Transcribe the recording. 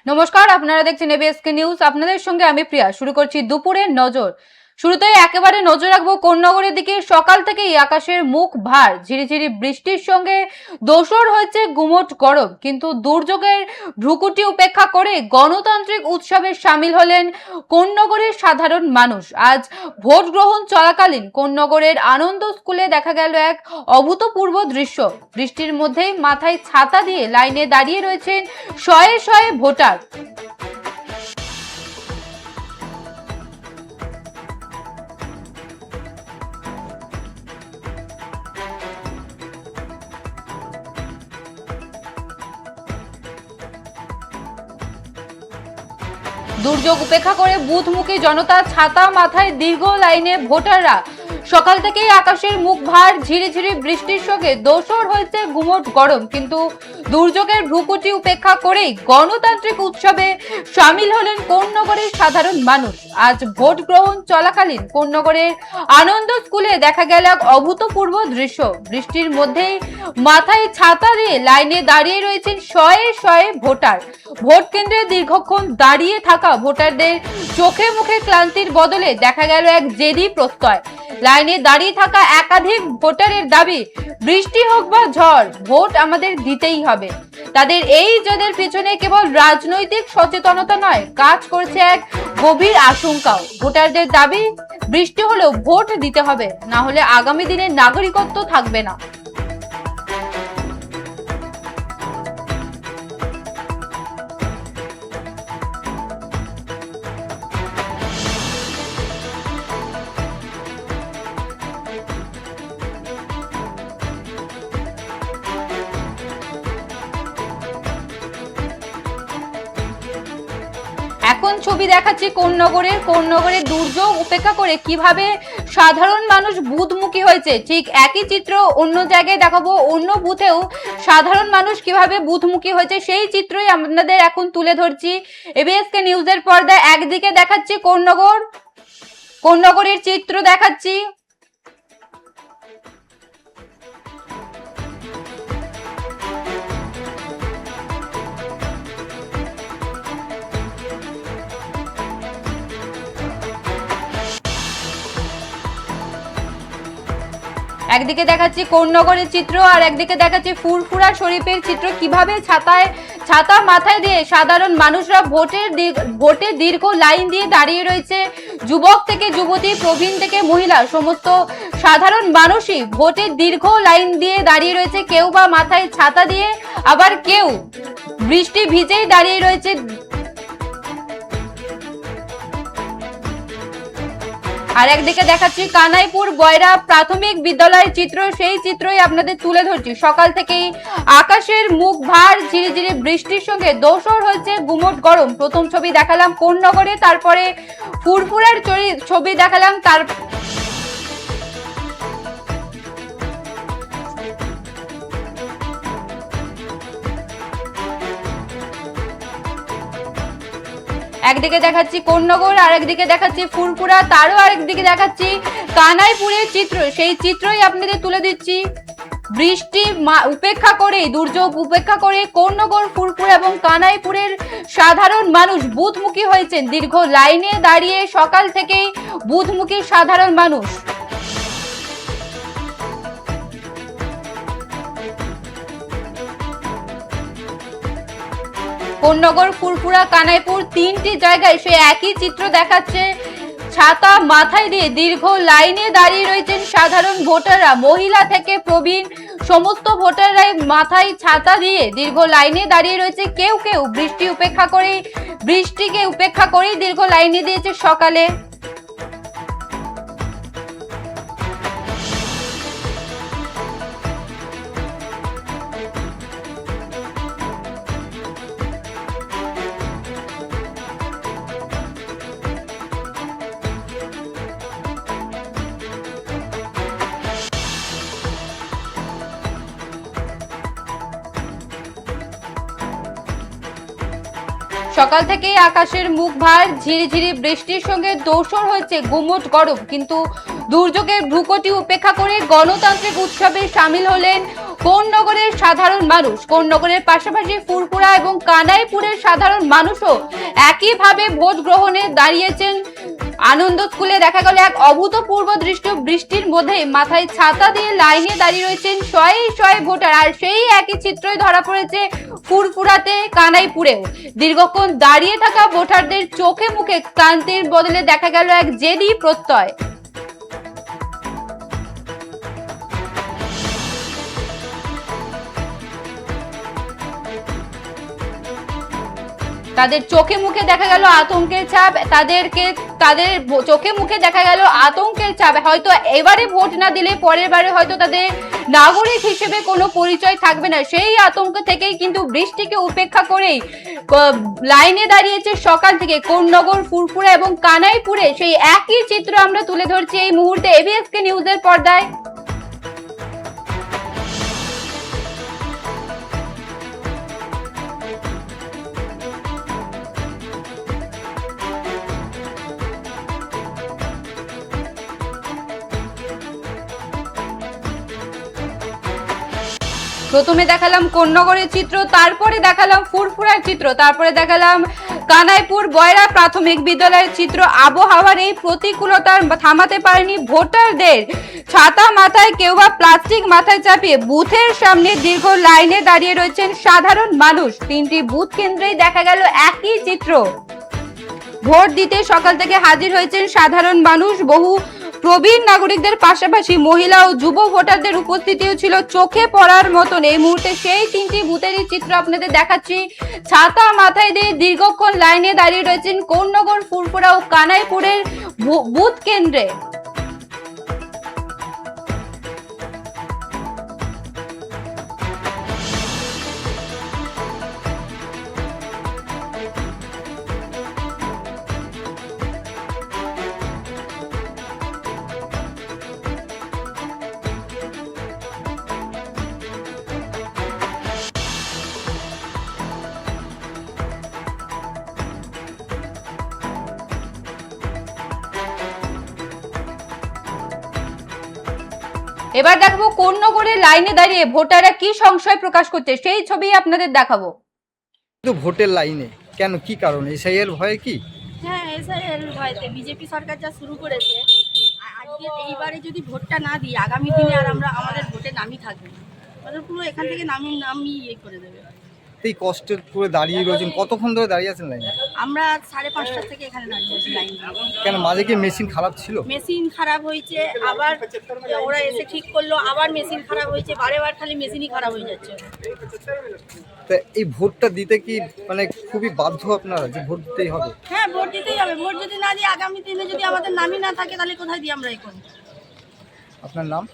নমস্কার, আপনারা দেখছেন এবিএসকে নিউজ। আপনাদের সঙ্গে আমি প্রিয়া। শুরু করছি দুপুরের নজর। শুরুতেই একেবারে নজর রাখবো কোন্নগরের দিকে। সকাল থেকেই আকাশের মুখ ভার, ঝিরিঝিরি বৃষ্টির সঙ্গে দোসর হয়েছে গুমোট গরম। কিন্তু দুর্যোগের ভ্রুকুটি উপেক্ষা করে গণতান্ত্রিক উৎসবে সামিল হলেন কোন্নগরের সাধারণ মানুষ। আজ ভোট গ্রহণ চলাকালীন কোন্নগরের আনন্দ স্কুলে দেখা গেল এক অভূতপূর্ব দৃশ্য। বৃষ্টির মধ্যেই মাথায় ছাতা দিয়ে লাইনে দাঁড়িয়ে রয়েছেন শয়ে শয়ে ভোটার। দুর্যোগ উপেক্ষা করে বুথমুখী জনতা, ছাতা মাথায় দীর্ঘ লাইনে ভোটাররা। সকাল থেকেই আকাশের মুখ ভার, ঝিরিঝিরি বৃষ্টির সঙ্গে দোসর হয়েছে গুমোট গরম। কিন্তু দুর্যোগের ভ্রুকুটি উপেক্ষা করেই গণতান্ত্রিক উৎসবে সামিল হলেন কোন্নগরের সাধারণ মানুষ। আজ ভোট গ্রহণ চলাকালীন কোন্নগরের আনন্দ স্কুলে দেখা গেল এক অভূতপূর্ব দৃশ্য। বৃষ্টির মধ্যেই মাথায় ছাতা দিয়ে লাইনে দাঁড়িয়ে রয়েছেন শয়ে শয়ে ভোটার। ভোট কেন্দ্রে দীর্ঘক্ষণ দাঁড়িয়ে থাকা ভোটারদের চোখে মুখে ক্লান্তির বদলে দেখা গেল এক জেদি প্রত্যয়। লাইনে দাঁড়িয়ে থাকা একাধিক ভোটারের দাবি, বৃষ্টি হোক বা ঝড়, ভোট আমাদের দিতেই হবে। তাদের এই জেদের পিছনে কেবল রাজনৈতিক সচেতনতা নয়, কাজ করছে এক গভীর আশঙ্কাও। ভোটারদের দাবি, বৃষ্টি হলেও ভোট দিতে হবে, না হলে আগামী দিনে নাগরিকত্ব থাকবে না। এখন ছবি দেখাচ্ছি কোন্নগরের দুর্যোগ উপেক্ষা করে কিভাবে সাধারণ মানুষ বুথমুখী হয়েছে। ঠিক একই চিত্র অন্য জায়গায় দেখাবো, অন্য বুথেও সাধারণ মানুষ কিভাবে বুথমুখী হয়েছে সেই চিত্রই আপনাদের এখন তুলে ধরছি এবিএসকে নিউজের পর্দায়। একদিকে দেখাচ্ছি কোন্নগরের চিত্র দেখাচ্ছি। একদিকে দেখাচ্ছি কোন্নগরের চিত্র আর একদিকে দেখাচ্ছি ফুরফুরা শরীফের চিত্র। কিভাবে ছাতা মাথায় দিয়ে সাধারণ মানুষরা ভোটে দীর্ঘ লাইন দিয়ে দাঁড়িয়ে রয়েছে। যুবক থেকে যুবতী, প্রবীণ থেকে মহিলা, সমস্ত সাধারণ মানুষই ভোটের দীর্ঘ লাইন দিয়ে দাঁড়িয়ে রয়েছে। কেউ বা মাথায় ছাতা দিয়ে, আবার কেউ বৃষ্টি ভিজেই দাঁড়িয়ে রয়েছে। আর একদিকে দেখাচ্ছি কানাইপুর বয়রা প্রাথমিক বিদ্যালয়ের চিত্র, সেই চিত্রই আপনাদের তুলে ধরছি। সকাল থেকেই আকাশের মুখ ভার, ঝিরিঝিরি বৃষ্টির সঙ্গে দোসর হয়েছে গুমোট গরম। প্রথম ছবি দেখালাম কোন্নগরে, তারপরে ফুরফুরার ছবি দেখালাম, একদিকে দেখাচ্ছি কোন্নগর আর একদিকে দেখাচ্ছি ফুরফুরা, তারও আরেকদিকে দেখাচ্ছি কানাইপুরের চিত্র, সেই চিত্রই আপনাদের তুলে দিচ্ছি। বৃষ্টি উপেক্ষা করে, দুর্যোগ উপেক্ষা করে কোন্নগর, ফুরফুরা এবং কানাইপুরের সাধারণ মানুষ বুথমুখী হয়েছেন। দীর্ঘ লাইনে দাঁড়িয়ে সকাল থেকেই বুথমুখী সাধারণ মানুষ। কোন্নগর, ফুরফুরা, কানাইপুর তিনটি জায়গায় সে একই চিত্র দেখাচ্ছে। ছাতা মাথায় দিয়ে দীর্ঘ লাইনে দাঁড়িয়ে রয়েছেন সাধারণ ভোটাররা। মহিলা থেকে প্রবীণ সমস্ত ভোটাররাই মাথায় ছাতা দিয়ে দীর্ঘ লাইনে দাঁড়িয়ে রয়েছে। কেউ কেউ বৃষ্টিকে উপেক্ষা করেই দীর্ঘ লাইনে দিয়েছে সকালে। সকাল থেকেই আকাশের মুখ ভার, ঝিরিঝিরি বৃষ্টির সঙ্গে দোসর হয়েছে গুমোট গরম। কিন্তু দুর্যোগের ভ্রুকুটি উপেক্ষা করে গণতান্ত্রিক উৎসবে সামিল হলেন কোন্নগরের সাধারণ মানুষ, কোন্নগরের পাশাপাশি ফুরফুরা এবং কানাইপুরের সাধারণ মানুষও একইভাবে ভোট গ্রহণে দাঁড়িয়েছেন। আনন্দ স্কুলে দেখা গেল এক অভূতপূর্ব দৃশ্য, বৃষ্টির মধ্যে মাথায় ছাতা দিয়ে লাইনে দাঁড়িয়ে রয়েছেন শয়ে শয়ে ভোটার। আর সেই একই চিত্রই ধরা পড়েছে ফুরফুরাতে, কানাইপুরেও। দীর্ঘক্ষণ দাঁড়িয়ে থাকা ভোটারদের চোখে মুখে ক্লান্তির বদলে দেখা গেল এক জেদি প্রত্যয়। তাদের চোখে মুখে দেখা গেল আতঙ্কের ছাপ, তাদের চোখে মুখে দেখা গেল আতঙ্কের ছাপ। হয়তো এবারে ভোট না দিলে পরের বারে হয়তো তাদের নাগরিক হিসেবে কোনো পরিচয় থাকবে না, সেই আতঙ্ক থেকেই কিন্তু বৃষ্টিকে উপেক্ষা করেই লাইনে দাঁড়িয়েছে সকাল থেকে কোন্নগর, ফুরফুরা এবং কানাইপুরে। সেই একই চিত্র আমরা তুলে ধরছি এই মুহূর্তে এবিএসকে নিউজের পর্দায়। প্রথমে দেখালাম কোন্নগরের চিত্র, তারপরে দেখালাম ফুরফুরার চিত্র, তারপরে দেখালাম কানাইপুর বয়রা প্রাথমিক বিদ্যালয়ের চিত্র। আবহাওয়ার এই প্রতিকূলতার থামাতে পারেনি ভোটারদের। ছাতা মাথায়, কেউ বা প্লাস্টিক মাথায় চাপিয়ে বুথের সামনে দীর্ঘ লাইনে দাঁড়িয়ে রয়েছেন সাধারণ মানুষ। 3টি বুথ কেন্দ্রেই দেখা গেল একই চিত্র। ভোট দিতে সকাল থেকে হাজির হয়েছেন সাধারণ মানুষ। বহু প্রবীণ নাগরিকদের পাশাপাশি মহিলা ও যুব ভোটারদের উপস্থিতিও ছিল চোখে পড়ার মতন। এই মুহূর্তে সেই 3টি বুথেরই চিত্র আপনাদের দেখাচ্ছি। ছাতা মাথায় দিয়ে দীর্ঘক্ষণ লাইনে দাঁড়িয়ে রয়েছেন কোন্নগর, ফুরফুরা ও কানাইপুরের বুথ কেন্দ্রে। এবার দেখাবো কোন্নগরে লাইনে দাঁড়িয়ে ভোটাররা কি সংশয় প্রকাশ করছে, সেই ছবি আপনাদের দেখাবো। কিন্তু ভোটের লাইনে কেন, কি কারণ? এসআইয়ের ভয়ে কি? হ্যাঁ, এসআইয়ের ভয়তে বিজেপি সরকার যা শুরু করেছে, আজকে এইবারে যদি ভোটটা না দিই আগামী দিনে আর আমাদের ভোটে নামই থাকবে না, আমাদের পুরো এখান থেকে নামই ইয়ে করে দেবে। এই কষ্টের করে দাঁড়িয়ে রয়েছেন, কতক্ষণ ধরে দাঁড়িয়ে আছেন লাইনে? আমরা 5:30টা থেকে এখানে দাঁড়িয়ে আছি লাইন। কেন, মাঝে কি মেশিন খারাপ ছিল? মেশিন খারাপ হয়েছে, আবার ওরা এসে ঠিক করলো, আবার মেশিন খারাপ হয়েছে, বারেবার খালি মেশিনই খারাপ হয়ে যাচ্ছে। তা এই ভোটটা দিতে কি মানে খুবই বাধ্য আপনারা যে ভোট দিতেই হবে? হ্যাঁ, ভোট দিতেই হবে। ভোট যদি না দিই আগামী দিনে যদি আমাদের নামই না থাকে তাহলে কোথায় দিই আমরা এখন? আপনার নাম?